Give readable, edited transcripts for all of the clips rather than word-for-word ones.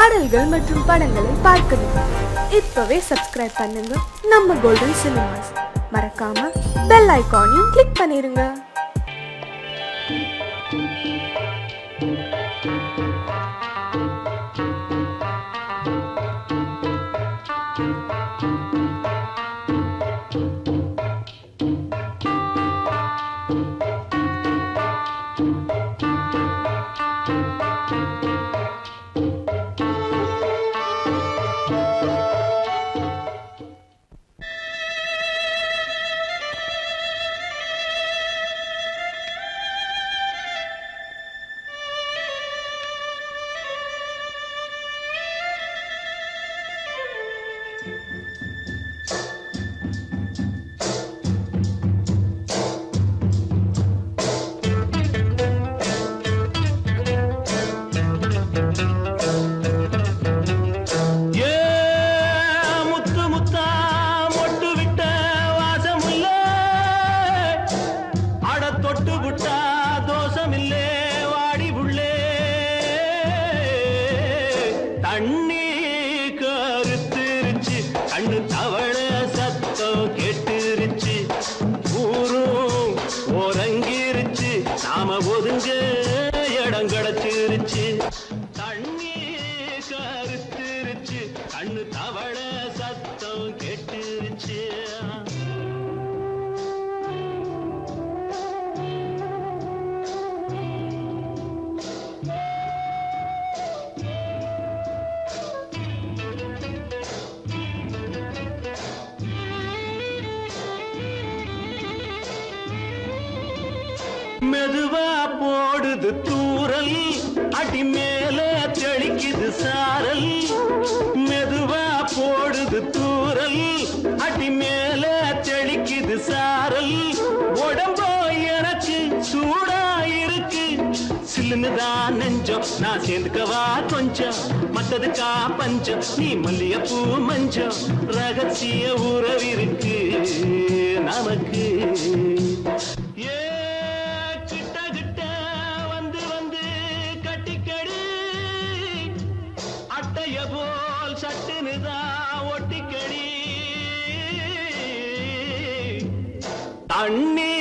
பாடல்கள் மற்றும் படங்களை பார்க்கணுமா? இப்பவே சப்ஸ்கிரைப் பண்ணுங்க நம்ம கோல்டன் சினிமாஸ். மறக்காம பெல் ஐகானையும் கிளிக் பண்ணிருங்க. தண்ணி கருத்துருச்சு, கண்ணு தவள சத்தம் கேட்டுருச்சு, ஊரும் உறங்கிருச்சு, நாம ஒதுங்க இடம் கிடைச்சிருச்சு. தண்ணி கருத்துருச்சு, கண்ணு தவள சத்தம் கேட்டுருச்சு. மெதுவா போடுது தூரல், அடி மேல தெளிக்குது சாரல். மெதுவா போடுது தூரல், அடி மேல தெளிக்குது சாரல். உடம்போ எனக்கு சூடா இருக்கு, சில்லுன்னுதான் நெஞ்சம், நான் சேர்ந்துக்கவா கொஞ்சம், மத்ததுக்கா பஞ்சம், நீ மல்லிகைப்பூ மஞ்சம். ரகசிய உறவிருக்கு நமக்கு. போல் சட்டுனுதா ஒட்டிக்கடி. தண்ணி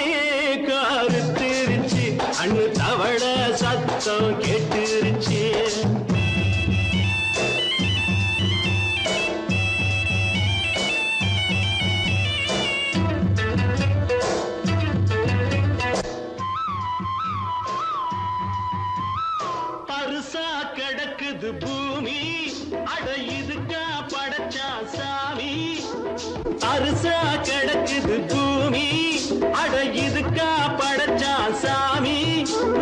கருத்துருச்சு, அண்ணு தவள சத்தம் கேட்டுருச்சு. பருசா கிடக்குது பூமி, அட இதுக்கா படைச்சா சாமி. அரிசா கிடக்குது பூமி, அட இதுக்கா படைச்சா சாமி.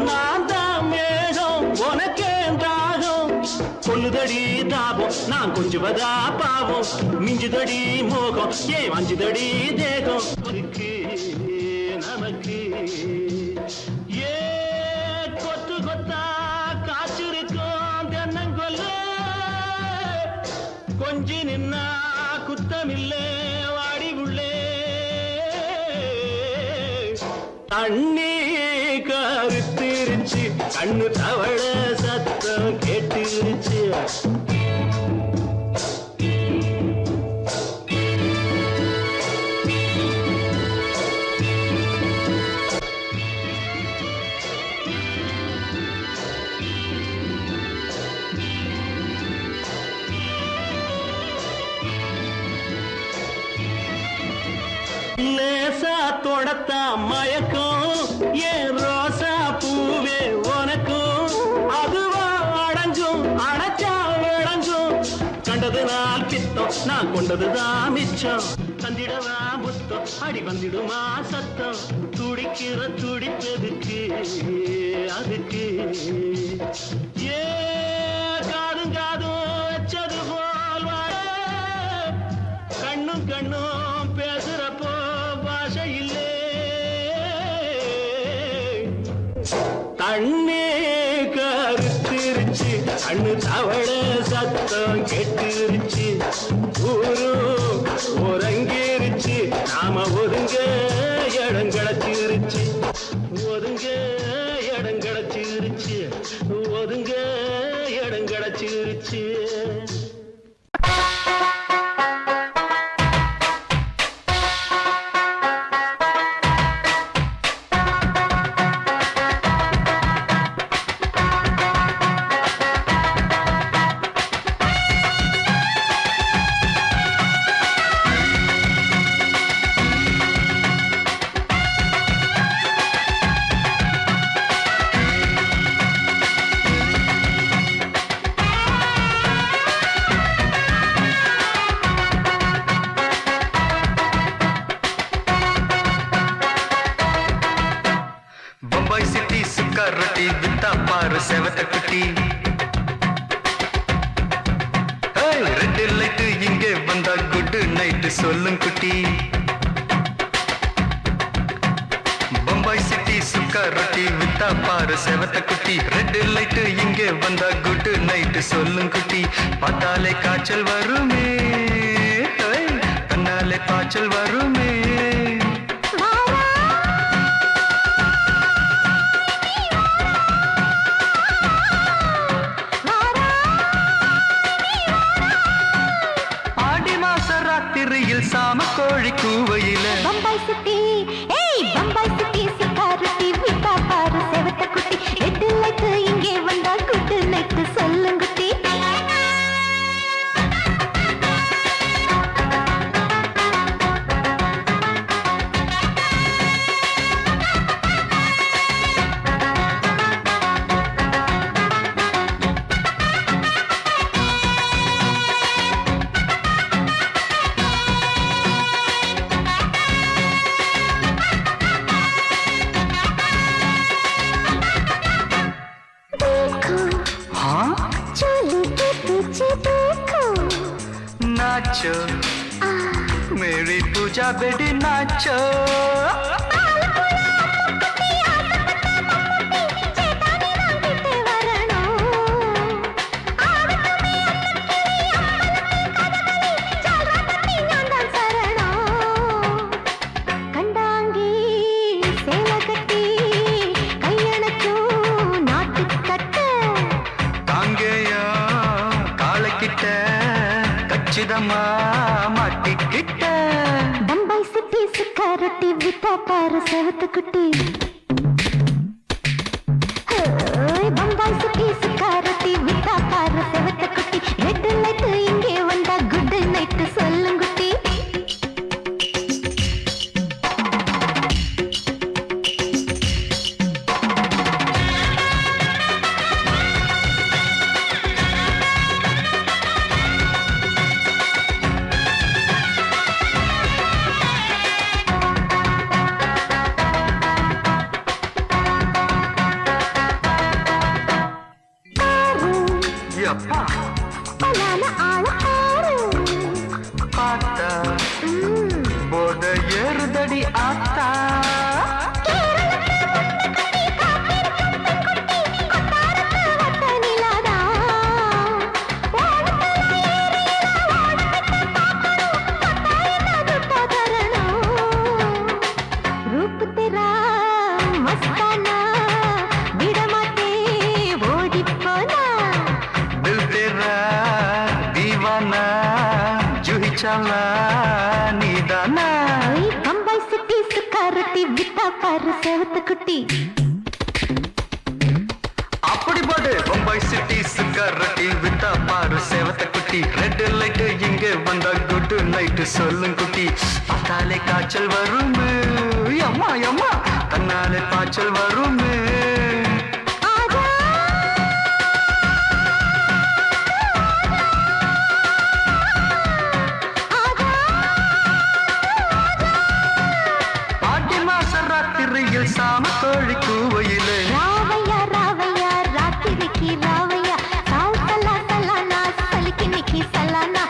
நான் தான் மேகம் உனக்கே தாகம், கொல்லுதடி தாபம் நான் கொஞ்சுவதா பாவம். மிஞ்சுதடி மோகம் ஏன் வஞ்சுதடி தேகம் இருக்கு நமக்கு. ஏ கொத்து கொத்தா காய்ச்சிருக்கும் தென்னங்கொல்ல, கொஞ்சி நின்னா குத்தமில்லே வாடி உள்ளே. தண்ணி கருத்துருச்சு, கண்ணு தவள சத்தம் கேட்டுருச்சு. லேசா தொடத்தா மயக்கம், ஏன் ரோசா பூவே உனக்கும். அதுவா அடைஞ்சும் அடைச்சா விளங்கும், கண்டது நாள் பித்தம் நான் கொண்டதுதான் மிச்சம். தந்திடவா புத்தம் அடி வந்திடுமா சத்தம், துடிக்கிற துடிப்பதுக்கு அதுக்கு. ஏ காதும் காதும் வச்சது போல் வாழ, கண்ணும் கண்ணும் பேசுறப்போ பாஷை இல்லே. தண்ணி கருத்துருச்சு, கண்ணு தவள சத்தம் கெட்டுருச்சு, ஊரும் உறங்கிருச்சு, நாம ஒதுங்க இடம் கிடைச்சிருச்சு. ஒதுங்க இடம் கிடைச்சிருச்சு, ஒதுங்க இடம் கிடைச்சிருச்சு. बम्बई सिटी सुक्का रोटी वित्ता पार सेवत कुटी ரெட் லைட் இங்கே வந்தா குட் நைட் சொல்லும் குட்டி பம்பாய் சிட்டி சுக்கா ரொட்டி வித்தா பாரு செவத்த குட்டி ரெட் லைட் இங்கே வந்தா குட் நைட் சொல்லும் குட்டி பார்த்தாலே காய்ச்சல் வருமே கண்ணாலே பாய்ச்சல் வருமே சாம கோழி கூவையில பம்பாய் சிட்டி பம்பாய் சிட்டி சிக்காரட்டி விட்டா பாரு செவத்த குட்டி ரெட் லைட் இங்கே வந்தா குட் நைட் சொல்லுங்குட்டி नाचो मेरी पूजा बेटी नाचो மாட்டிக்கிட்ட பம்பாய் சிட்டி சுக்காரட்டி விட்டா பாரு செவத்த குட்டி பம்பாய் சிட்டி சுக்காரட்டி விட்டா பாரு செவத்த குட்டி ரெட் லைட் இங்கே வந்தா குட் நைட் சொல்லுங்குட்டி போட ஏறுதடி ஆத்தா रूप तेरा मस्ताना विडमाते ओडी पोना दिल तेरा दीवाना जूही चला नीदाना बम्बई सिटी सुकारोटी विता पार सेवत कुटी அப்படி போடு பம்பாய் சிட்டி சுக்காரட்டி வித்தா பாரு சேவத்த குட்டி ரெட் லைட் இங்கே வந்தா குட் நைட் சொல்லும் குட்டி பார்த்தாலே காய்ச்சல் வருமே அம்மா அம்மா தன்னாலே பாய்ச்சல் வருமே ஆடி மாச ராத்திரியில் சாம கோழி கூவையிலே ராவையா ராவையா ராத்திரிக்கு ராவையா சால் சலா சலானா சலிக்கு நிக்கி சலானா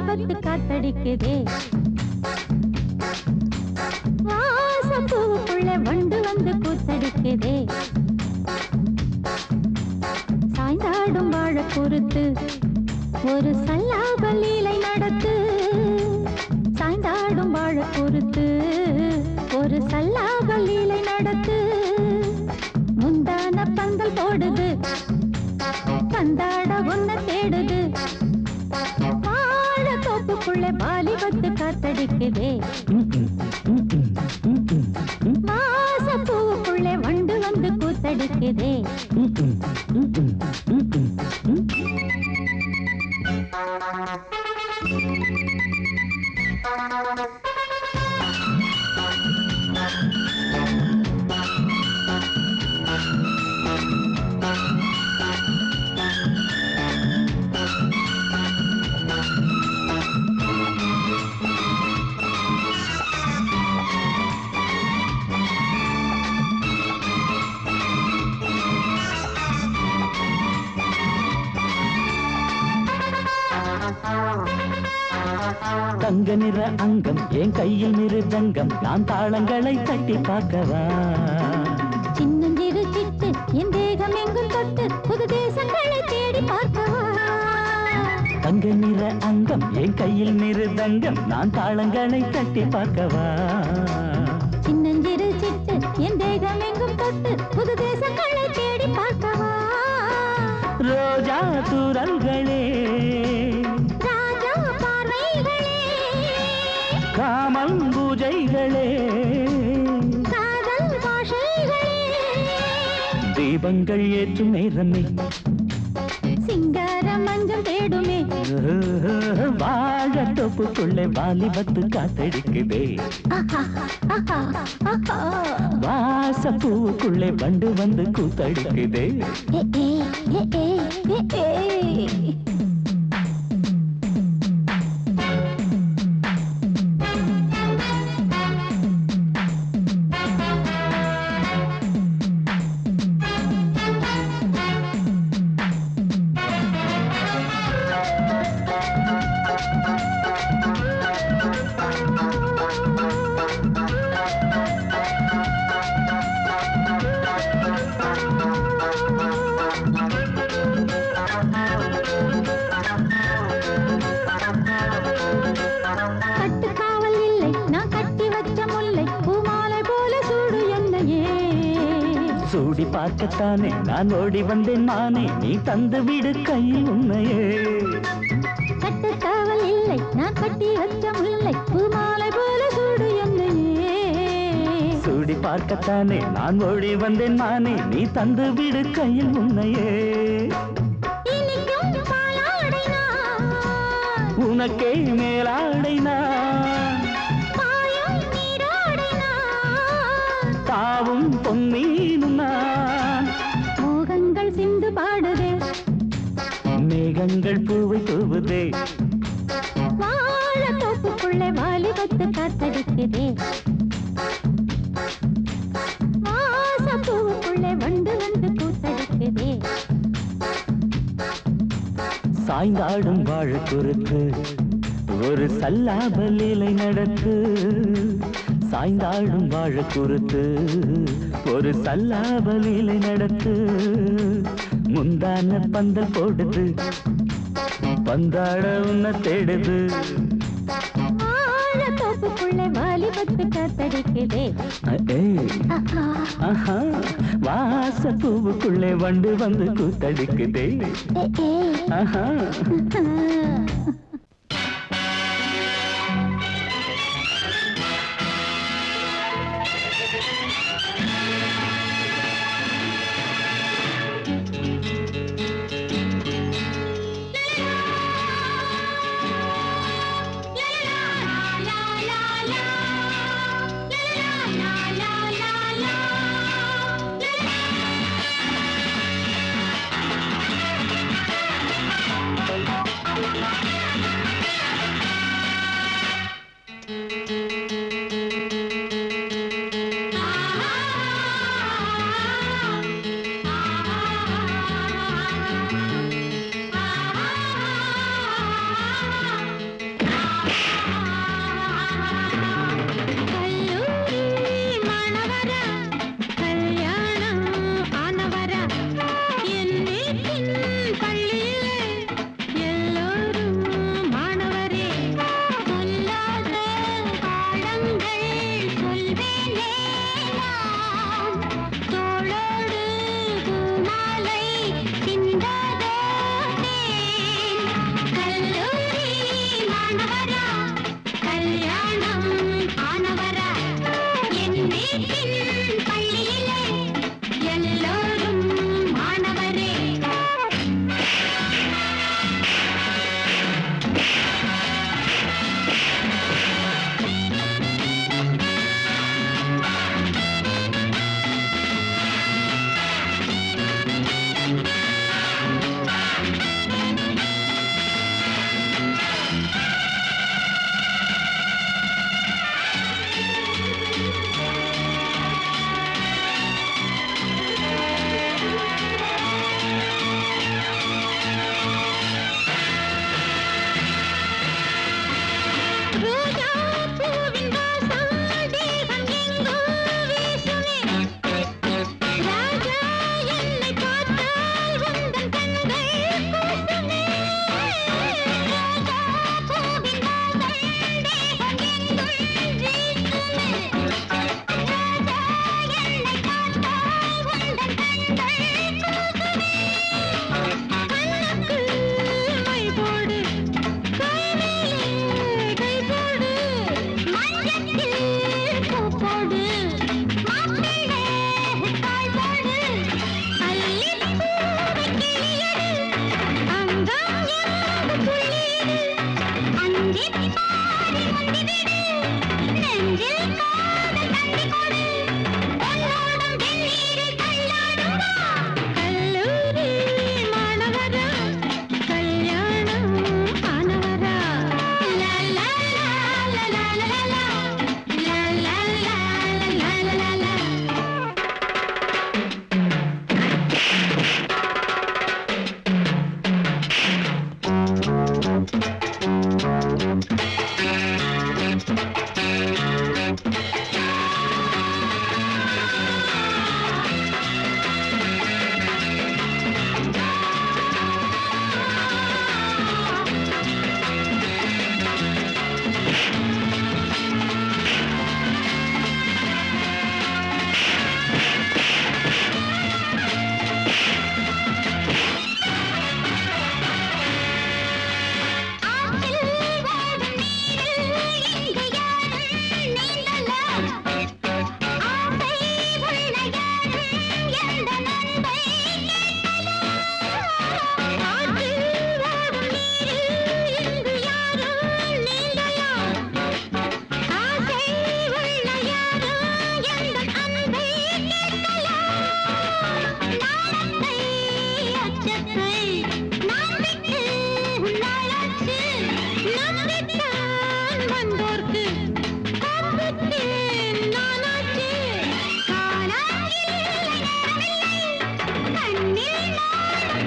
வாலிபத்து காத்தடிக்குதே வாசப்பூவுக்குள்ள வண்டு வந்து கூத்தடிக்குதே சாய்ந்தாடும் வாழ பொறுத்து ஒரு சல்லாப லீலை நடத்து சாய்ந்தாடும் வாழ பொறுத்து ஒரு சல்லாப லீலை நடத்து முந்தான பந்தல் போடுது பந்தாட உன்ன தேடுது வாழ தோப்புக்குள்ள வாலிபத்து காத்தடிக்குதே வாசப்பூவுக்குள்ள வண்டு வந்து கூத்தடிக்குதே தங்க நிற அங்கம் என் கையில் மிருதங்கம் நான் தாளங்களை தட்டி பார்க்கவா சின்னஞ்சிறு சிட்டு என் தேகம் எங்கும் தொட்டு புது தேசங்களை தேடி பார்க்கவா தங்க நிற அங்கம் என் கையில் மிருதங்கம் நான் தாளங்களை தட்டி பார்க்கவா சின்னஞ்சிறு சிட்டு என் தேகம் எங்கும் தொட்டு புது தேசங்களை தேடி பார்க்கவா ரோஜா தூரல்களே ராஜா பார்வைகளே காமம் பூஜைகளே காதல் பாஷைகளே தீபங்கள் ஏற்றும் நேரமே சிங்கார மஞ்சள் தேடுமே வாழ தொப்புக்குள்ளே வாலிபத்து காத்தடிக்குதே வாசப்பூவுக்குள்ளே வண்டு வந்து கூத்தடிக்குதே கட்டுக்காவல் இல்லை நான் கட்டி வச்ச முல்லை பூமாலை போல சூடு என்னையே சூடி பார்க்கத்தானே நான் ஓடி வந்தேன் மானே நீ தந்து விடு கையில் உன்னையே கட்டுக்காவல் இல்லை நான் கட்டி வச்ச முல்லை பூமாலை போல சூடு என்னையே சூடி பார்க்கத்தானே நான் ஓடி வந்தேன் மானே நீ தந்து விடு கையில் உன்னையே இனிக்கும் பாலாடை நான் உனக்கே மேலாடை நான் பாயும் நீரோடை நான் தாவும் பொன்னீனும் நான் மோகங்கள் சிந்து பாடுதே மேகங்கள் பூவை தூவுதே வாழ தோப்புக்குள்ளே வாலிபத்து காத்தடிக்குதே வாசப்பூவுக்குள்ளே வண்டு வந்து கூத்தடிக்குதே சாய்ந்தாடும் வாழ குறுக்கு ஒரு சல்லாப லீலை நடத்து சாய்ந்தாடும் வாழ குறுத்து ஒரு சல்லாப லீலை நடத்து முந்தான பந்தல் போடுது பந்தாட உன்ன தேடுது வாழ தோப்புக்குள்ளே வாலிபத்து காத்தடிக்குதே ஆஹா வாசப்பூவுக்குள்ளே வண்டு வந்து கூத்தடிக்குதே ஆஹா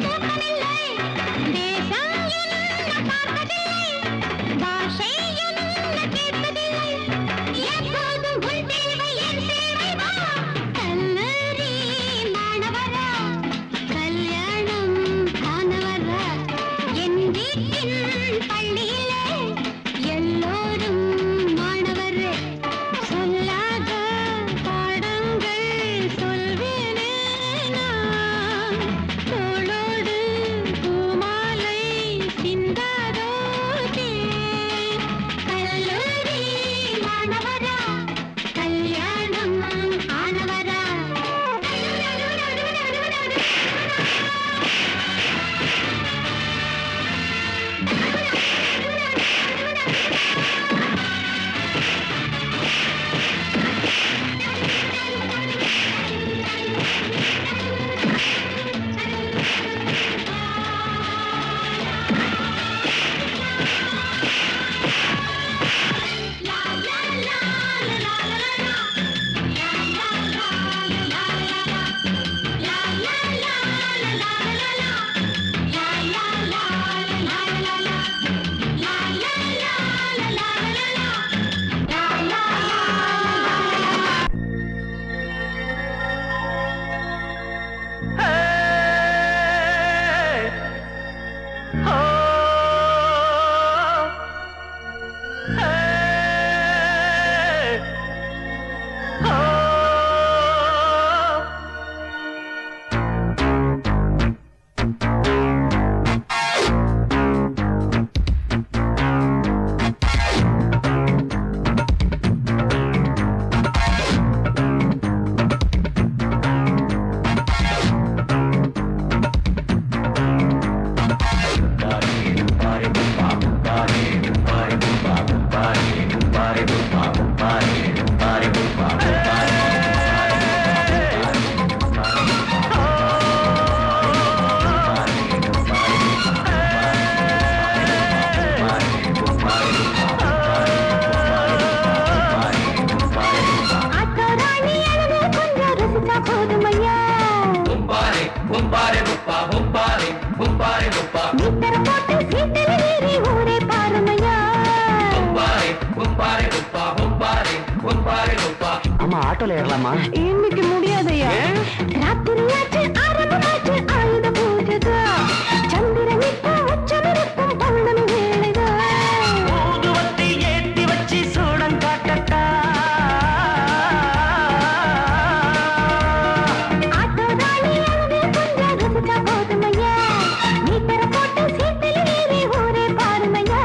தூக்கமில்லை. தேசம் என்ன பார்ப்பதில்லை. பாஷை என்ன கேட்பதில்லை. எப்போதும் உன் தேவை என் தேவைவா. கல்லூரி மாணவரா, கல்யாணம் காணவரா. என் வீட்டின் பள்ளியிலே எல்லோரும் மாணவரே. சொல்லாத பாடங்கள் சொல்வேனே நான். தோளோடு பூமாலை சிந்தாதோ தேன். கல்லூரி மாணவரா, கல்யாணம் ஆனவரா. அம்மா ஆட்டோல ஏறலாமா? இன்னைக்கு முடியாதையா? ராத்திரியாச்சு ஆரம்பமாச்சு ஆயுத பூஜைதா. சந்திரன் இப்போ உச்சமிருக்கும் பௌர்ணமி வேளைதா. ஊதுவத்தி ஏத்தி வச்சு சூடம் காட்டட்டா. ஆட்டோதானி அழுது கொஞ்சம் ரசிச்சா போதுமையா. மீட்டர போட்டு சீட்டில் ஏறி ஊரே பாருமையா.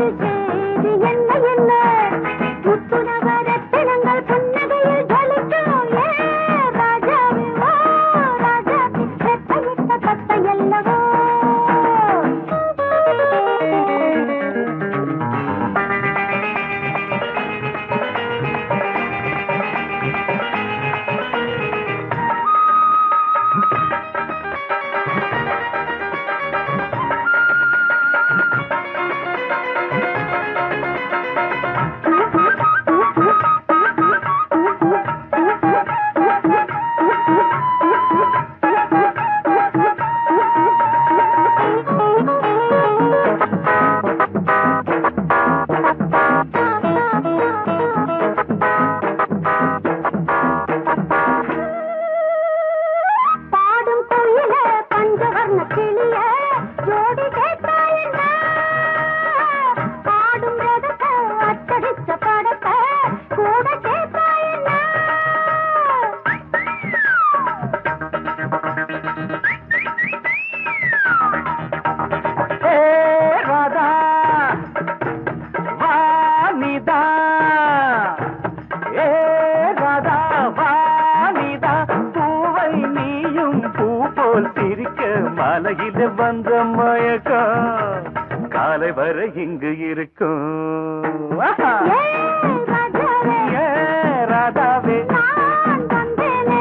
ஒரு செய்தி என்ன என்ன முத்துநகரத்தினங்கள் புன்னகையில் ஜொலிக்கும் ஏ ராஜாவே ஓ ராஜாவே ரெட்டையிட்ட தத்தையல்லவோ பாடும் கோயில பஞ்சவர்ண கிளிய ஜோடி கேட்டாயன்னா பாடும் ரதத்தை அச்சடிச்ச படத்தை கூட கேட்டாயன்னா ஏ ராதா வாணிதா ஏ ராதா வாணிதா பூவை நீயும் பூ போல் சிரிக்க மலையில வந்த மயக்கம் காலை வரை இங்கு இருக்கும் ஆஹா. ஏ ராஜாவே ஏ ராதாவே நான் வந்தேனே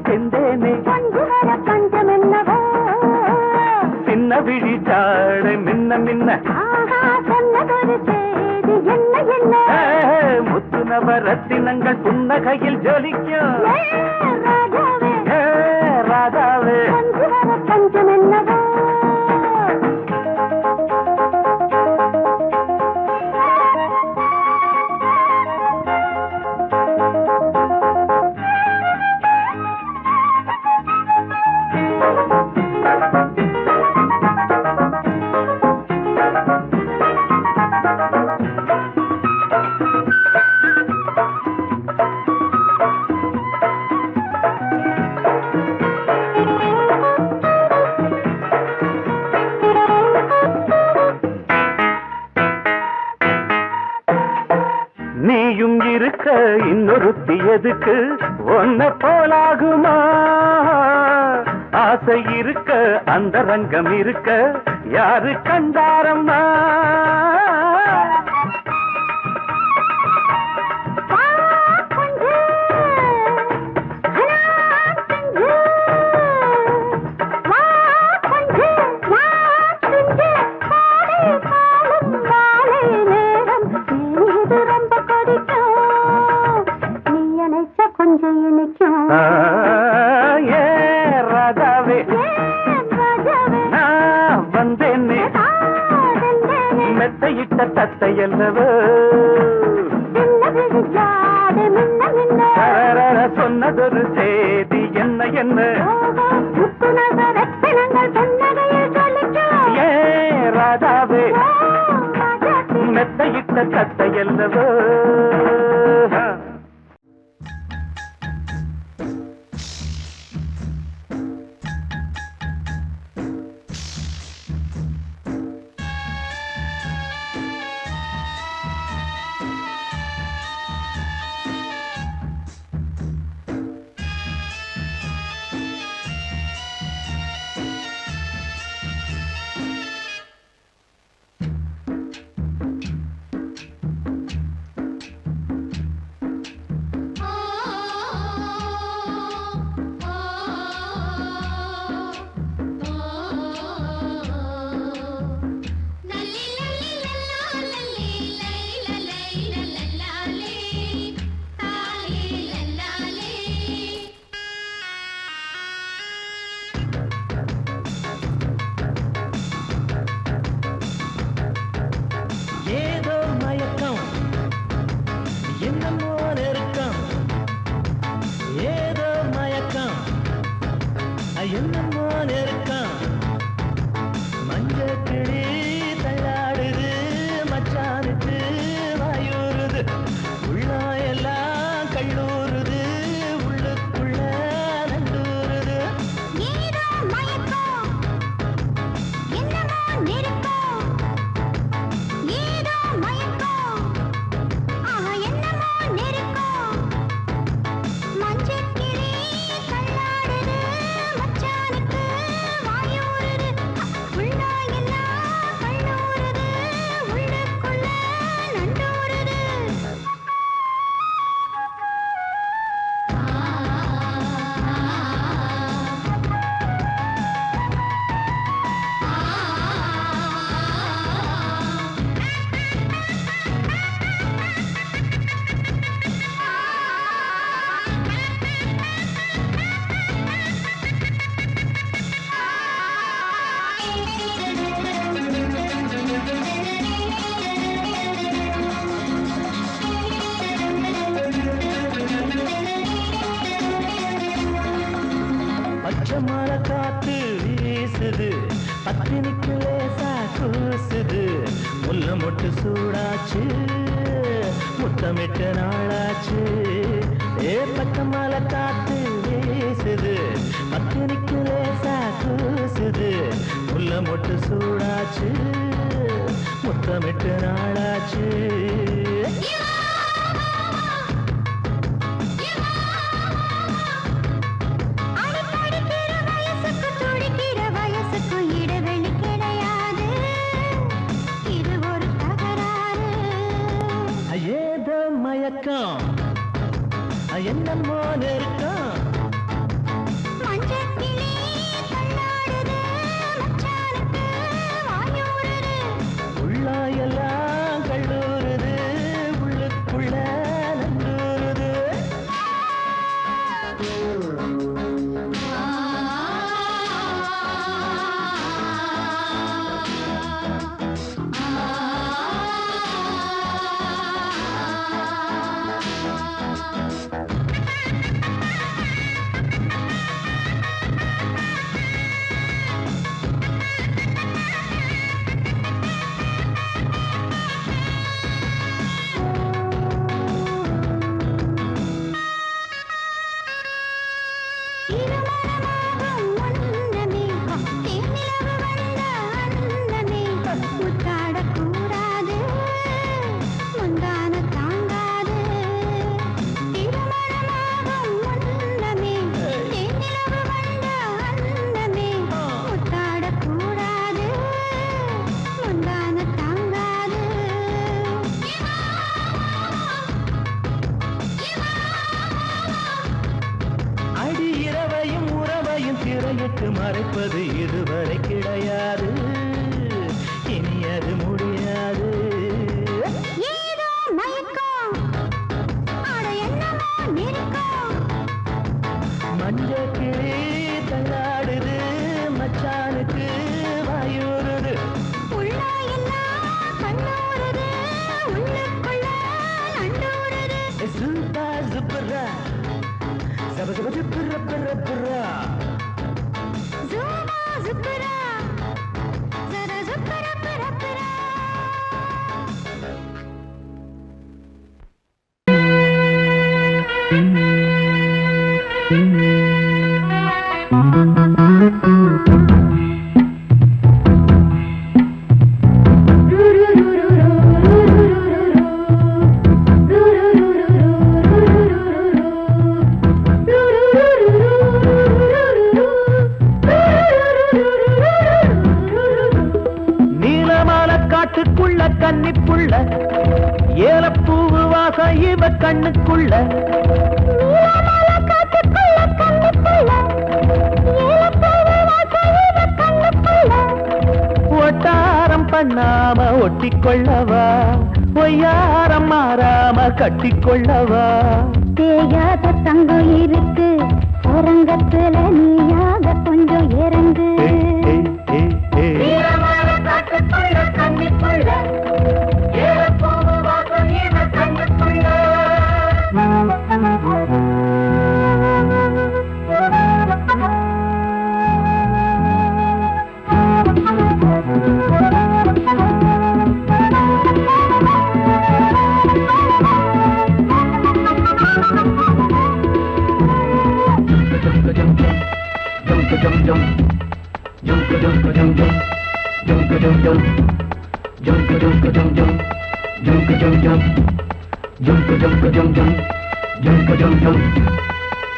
செந்தேனே கொஞ்சு வர பஞ்சம் என்னவோ சின்ன விழி சாடை மின்ன மின்ன ஆஹா சொன்னதொரு செய்தி என்ன என்ன முத்து நவரத்தினங்கள் புன்னகையில் ஜொலிக்கும் ஏ ராஜாவே ஏ ராதாவே கொஞ்சு வர பஞ்சம் என்னவோ நீயும் இருக்க இன்னொருத்தி எதுக்கு ஒன்ன போலாகுமா ஆசை இருக்க அந்த ரங்கம் இருக்க யாரு கண்டாரம்மா வா கொஞ்சு அனா கொஞ்சு வா கொஞ்சு வா கொஞ்சு காலை காலம் காலை நேரம் இது ரொம்ப கொதிக்கும் நீ அணைச்ச கொஞ்சம் இனிக்கும் ஏ ராதாவே ஏ ராஜாவே நான் வந்தேனே காதந்தேனே மெத்தையிட்ட தத்தையல்லவோ சின்ன விழிஜாடு மின்ன மின்ன தரரர சொன்னதொரு செய்தி என்ன என்ன முத்துநகரத்தினங்கள் புன்னகையில் ஜொலிக்கும் ஏ ராதாவே ஓ ராஜாவே மெத்தையிட்ட தத்தையல்லவோ மொட்டு சூடாச்சு முத்தமிட்டு நாளாச்சு பக்கமால காத்து வீசுது பத்தினிக்கு லேசா கூசுது முல்ல மொட்டு சூடாச்சு முத்தமிட்டு நாளாச்சு ஏதோ மயக்கம் என்னமோ நெருக்கம் உள்ளாயெல்லாம் கல்லூருது உள்ளுக்குள்ள நந்தூருது திரையிட்டு மறைப்பது இதுவரை கிடையாது இனி அது முடியாது ஏதோ மயக்கம் அட என்னமோ நெருக்கம் மஞ்ச கிளி தள்ளாடுது மச்சானுக்கு வாயூருது உள்ளா எல்லாம் கண்ணூருது உள்ளுக்குள்ள நண்டூருது சுல்தா ஜுப்ரா சப சப ஜுப்ரா புரா புரா Zuma zupra, zara zupra pura pura. கன்னிப்புள்ள ஏலப்பூவு வாசம் இவ கண்ணுக்குள்ள ஒட்டாரம் பண்ணாம ஒட்டிக்கொள்ளவா பொய்யாரம் மாறாம கட்டிக்கொள்ளவா தேயாத தங்கம் இருக்கு அரங்கத்துல நீயாக கொஞ்சம் இறங்கு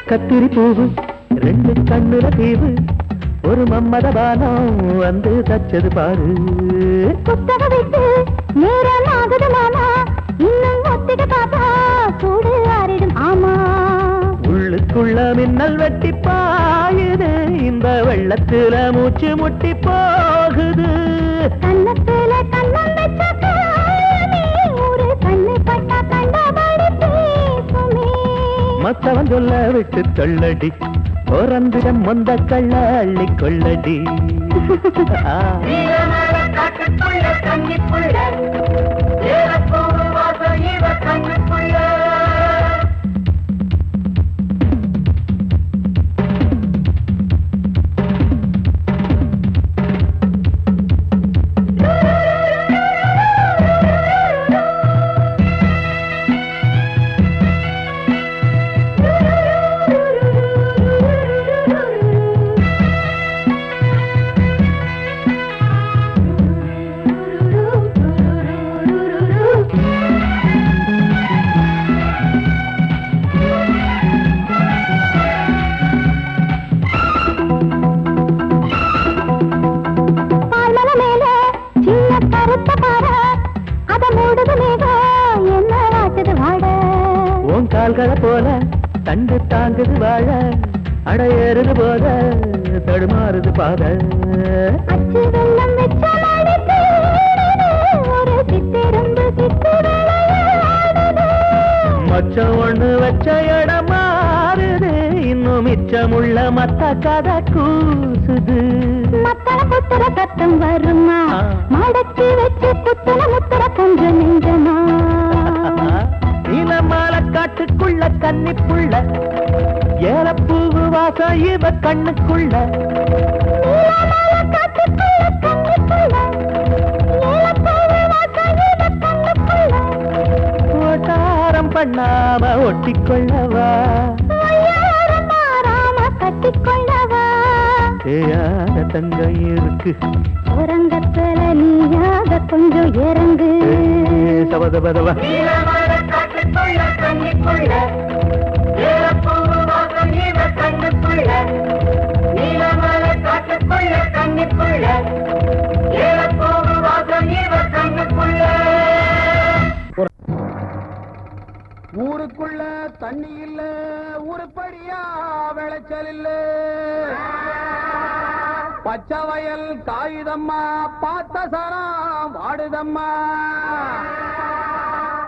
கத்திரி பூவு ரெண்டு கண்ணுல தீவு ஒரு மம்மத பானம் வந்து தச்சது பாரு புத்தக விட்டு நேரம் ஆகுது மாமா இன்னும் ஒத்திக பாப்பா சூடு ஆறிடும் ஆமா உள்ளுக்குள்ள மின்னல் வெட்டி பாயுது இந்த வெள்ளத்துல மூச்சு முட்டி போகுது கண்ணத்துல கண்ணம் வச்ச ஒரு கண்ணு பட்டா கண்டபடி பேசுமே மத்தவன் சொல்ல விட்டு தள்ளடி ஓரந்திடம் மொந்த கள்ள அள்ளி கொள்ளடி கால்களை போல தண்டு தாங்குது வாழ அடையேறுது போத தடுமாறுது பாத அச்சு வெள்ளம் வெச்ச நாளைக்கு ஒரு சித்திருந்து மச்சம் ஒண்ணு வச்ச இடம் மாறுது இன்னும் மிச்சமுள்ள மத்த கதை கூசுது மத்தள குத்துற சத்தம் வருமா மடக்கி வச்சு குத்துற முத்துற கொஞ்சம் நெஞ்சமா நீலமால காட்டுக்குள்ள கன்னிப்புள்ள ஏலப்பூவு வாசம் இவ கண்ணுக்குள்ள ஓட்டாரம் பண்ணாம ஒட்டிக்கொள்ளவா கட்டிக்கொள்ளவா செய்யாத தங்கம் இருக்கு உறங்கத்துல நீயாக கொஞ்சம் இறங்கு சபதபதவா ஊருக்குள்ள தண்ணி இல்ல உருப்படியா விளைச்சல் இல்ல பச்சை வயல் காயுதம்மா பார்த்த சரம் வாடுதம்மா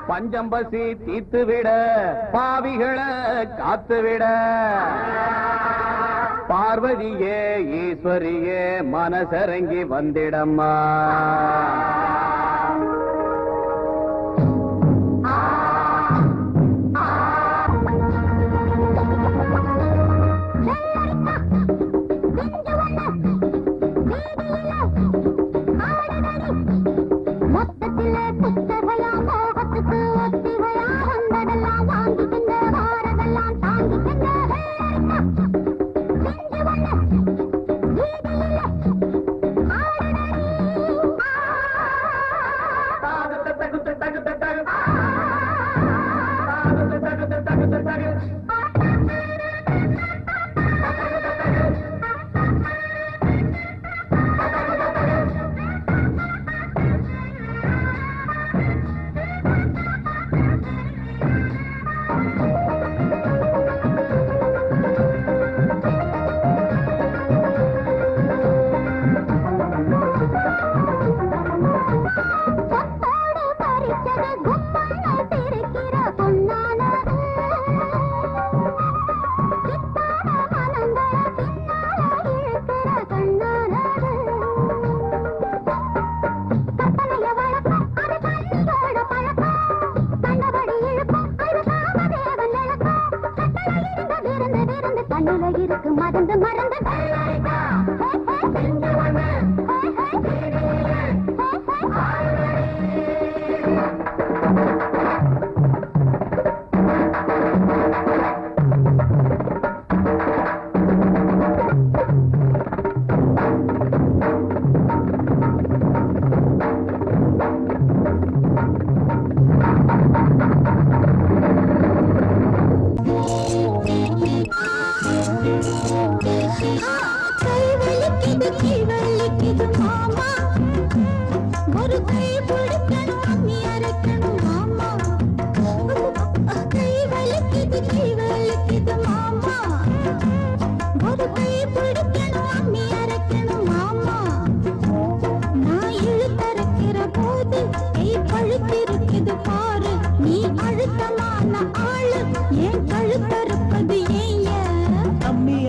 பஞ்சம் பசி தீத்து விட பாவிகளை காத்து விட பார்வதியே ஈஸ்வரியே மனசரங்கி வந்திடம்மா இருக்கு மறந்து மறந்து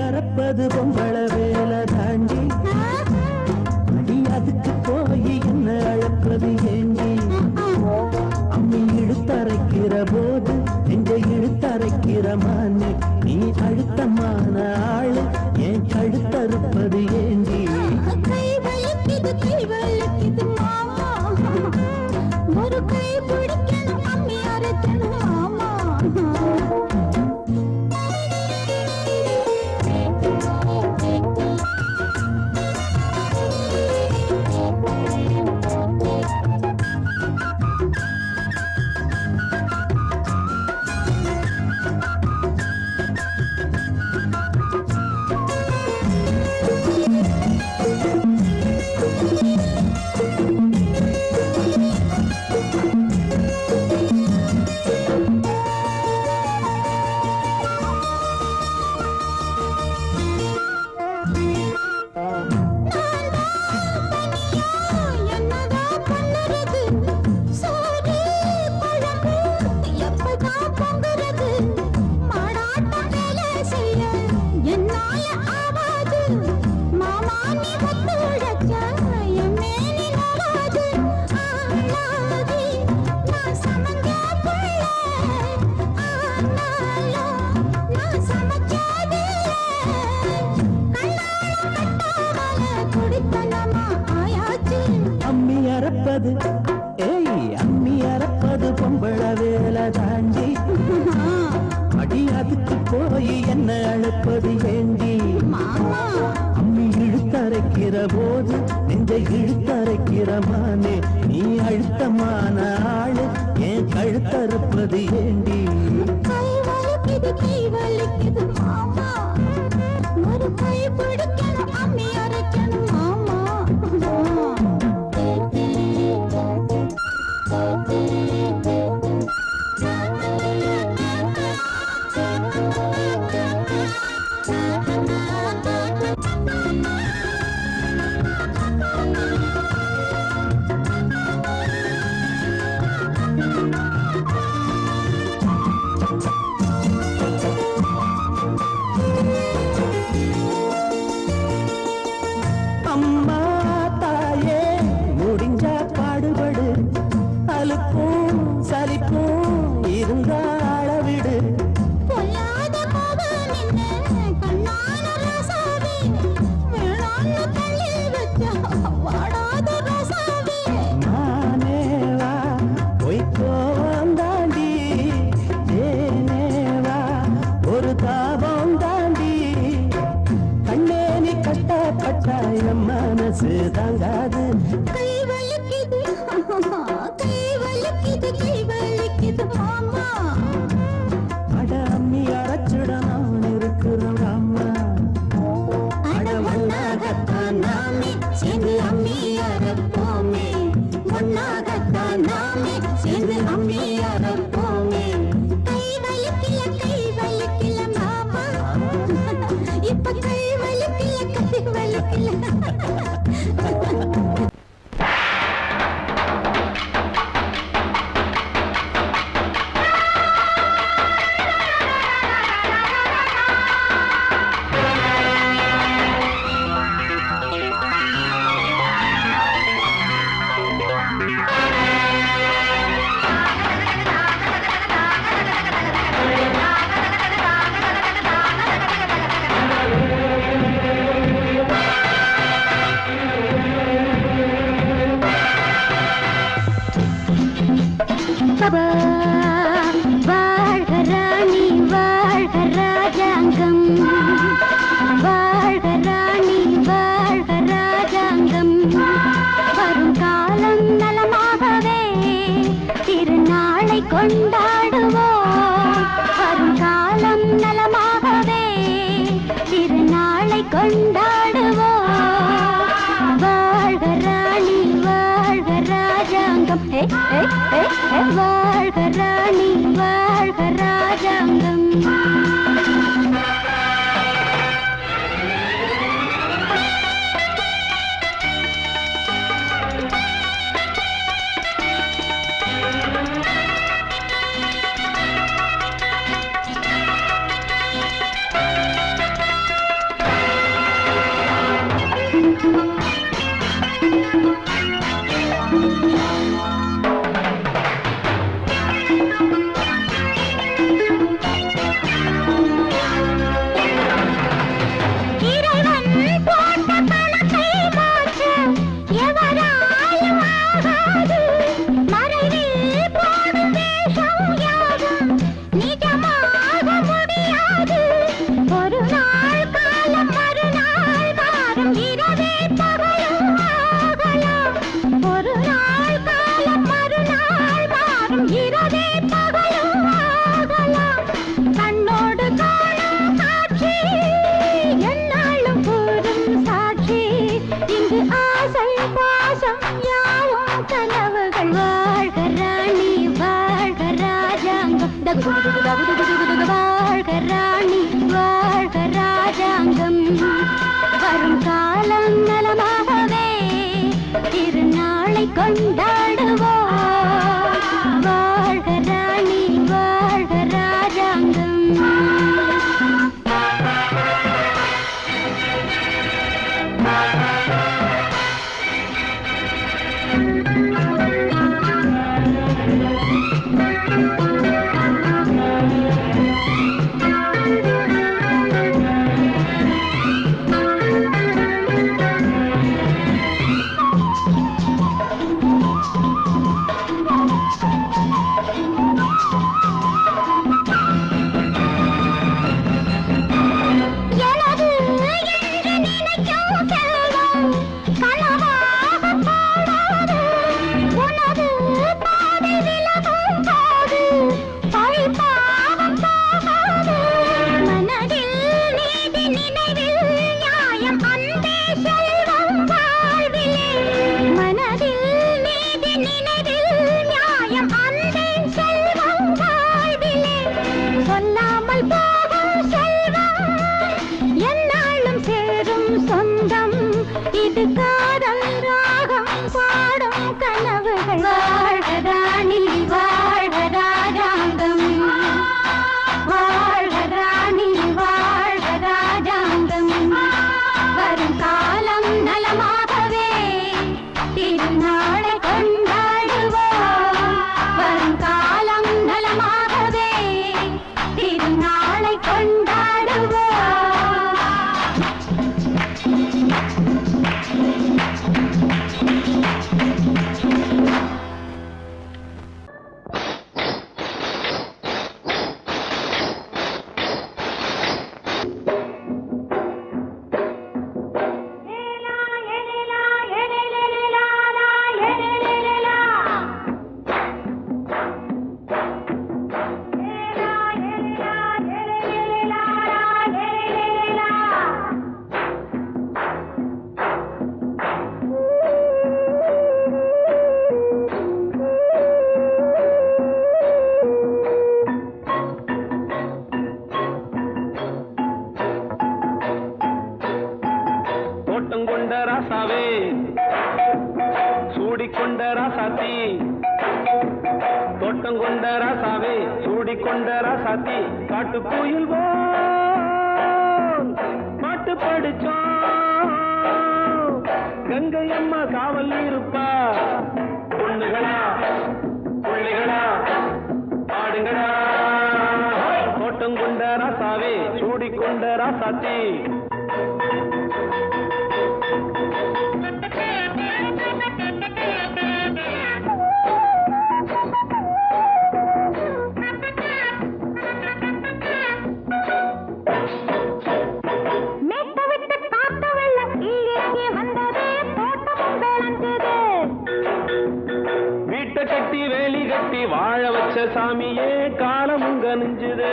அறப்பது பொம்பள வேலை தாண்டி அடி அதுக்கு போய் என்ன அழப்பது ஏண்டி அம்மி இழுத்தரைக்கிற போது நெஞ்ச இழுத்தரைக்கிற மானே நீ அழுத்தமான ஆளு என் கழுத்தறுப்பது ஏண்டி ஒரு கை பிடிக்கணும் அம்மி அரைக்கணும் மாமா போய் என்ன அழைப்பது ஏண்டி அம்மி இழுத்தரைக்கிற போது நெஞ்சை இழுத்தரைக்கிற மானே நீ அழுத்தமான ஆளு ஏன் கழுத்தறுப்பது ஏண்டி கை வலிக்குது மாமா ஒரு கை பிடிக்கணும் அம்மி அரைக்கணும் மாமா அம்மா தாயே முடிஞ்சா பாடுபடு அலுப்பும் சலிப்பும் இருந்தா அளவிடு பொல்லாத கோபம் என்ன கண்ணான ரசாவே வேளாண்மை தள்ளி வச்சா வாடாத ரசாவே மானேவா பொய்க்கோவம் தாண்டி தேனேவா ஒரு தாபம் தாண்டி கண்ணே நீ கஷ்டப்பட்டா என் மனசு தாங்காது கை வலிக்குது மாமா அட அம்மி அரைச்சுட நான் இருக்கிறேன் அம்மா அட ஒன்னாகத்தான் நாமே சேர்ந்து அம்மி அரைப்போமே ஒன்னாகத்தான் நாமே சேர்ந்து அம்மி அரைப்போமே கை வலிக்கல மாமா இப்ப கை வலிக்கல வாழ்க ராணி வாழ்க ராஜாங்கம் வாழ்க ராணி வாழ்க ராஜாங்கம் வரும் காலம் நலமாகவே திருநாளை கொண்டாடுவோம் வரும் காலம் நலமாகவே திருநாளை கொண்டாடுவோம் வாழ்க ராணி வாழ்க ராஜாங்கம் வாழ்க ராணி வாழ்க ராஜாங்கம் வாழ்க ராணி வாழ்க ராஜாங்கம் வரும் காலம் நலமாகவே திருநாளை கொண்டாடுவோம் வாழ்க ராணி வாழ்க ராஜாங்கம் கொண்ட ராசாத்தி தோட்டம் கொண்ட ராசாவே சூடி கொண்ட ராசாத்தி காட்டு கோயில் பாட்டு படிச்சோம் கங்கை அம்மா காவல் இருப்பா பொண்ணுகளா பிள்ளைகளா ஆடுங்களா தோட்டம் கொண்ட ராசாவே சூடி கொண்ட ராசாத்தி கட்டி வேலி கட்டி வாழ வச்ச சாமியே காலமுங்க நெஞ்சுது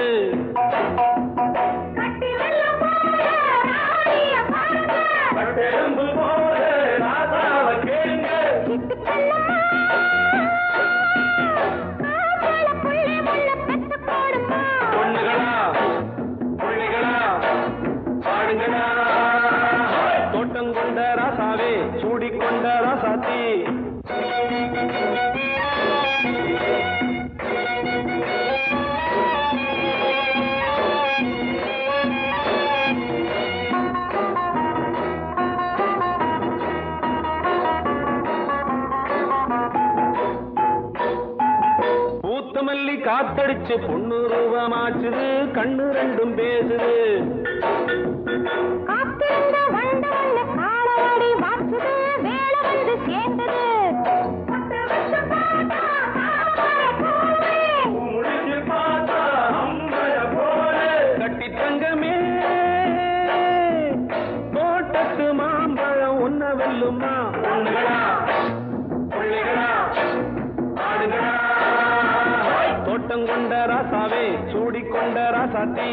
பொண்ணுகளா பிள்ளைகளா பாடுங்களா தோட்டம் கொண்ட ராசாவே சூடி கொண்ட ராசாத்தி பூத்தமல்லி காத்தடிச்சு பொண்ணு ரூபமாச்சுது கண்ணு ரெண்டும் பேசுது கட்டி தங்கமே தோட்டத்து மாம்பழம் உன்ன வெல்லுமா பொண்ணுகளா பிள்ளைகளா ஆடுகளா தோட்டம் கொண்ட ராசாவே சூடி கொண்ட ராசாத்தி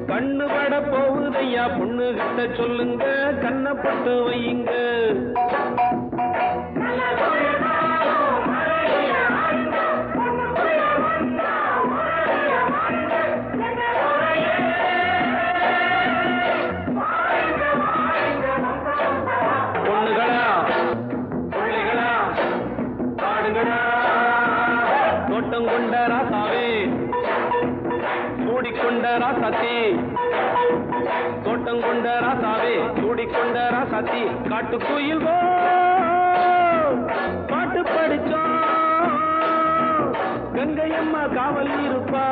கண்ணு பட போகுதையா பொண்ணு கிட்ட சொல்லுங்க கண்ணப்பட்டு வையுங்க பொண்ணுகளா பிள்ளைகளா ஆடுகளா தோட்டம் கொண்ட ராசாவே சூடிக்கொண்ட ராசாத்தி தோட்டம் கொண்ட ராசாவே சூடிக்கொண்ட ராசாத்தி காட்டு கோயில் பாட்டு படிச்சோம் கங்கை அம்மா காவல் இருப்பா